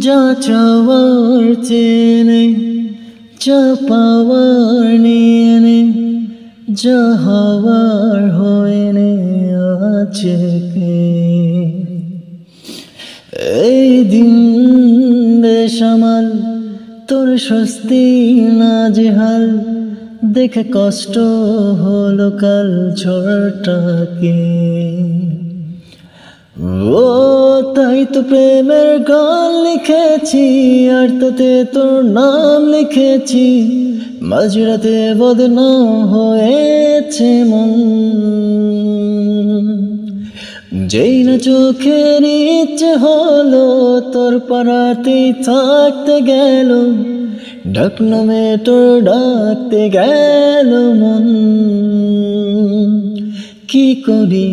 যা চাওয়ার চেনে, যা পাওয়ার নিয়ে নে, যা হওয়ার হয়ে নে আজকে। এই দিন বেসামাল, তোর স্বস্তি নাজেহাল, দেখে কষ্ট হলো কাল ঝড়টাকে। ও তাই তো প্রেমের গান লিখেছি, আর তাতে তোর নাম লিখেছি। মাঝরাতে বদনাম হয়েছে মন, যেই না চোখের ইচ্ছে হলো তোর পাড়াতেই থাকতে গেল। ডাকনামে তোর ডাকতে গেল মন, কি করি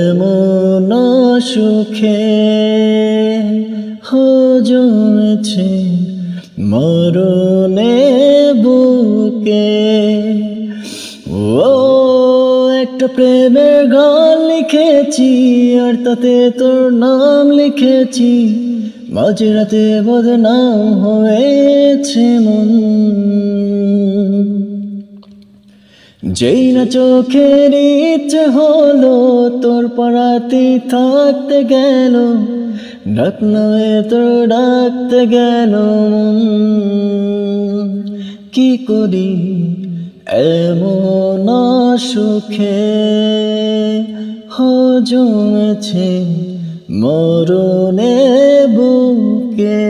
এমন সুখে জমেছে মরণে বুকে। ও একটা প্রেমের গান লিখেছি, আর তাতে তোর নাম লিখেছি। মাঝরাতে বদনাম হয়েছে মন, যেই না চোখের ইচ্ছে হলো তোর পাড়াতে থাকতে গেল। ডাকনামে তোর ডাকতে গেল মন, কি করি এমন সুখে জমেছে মরণে বুকে।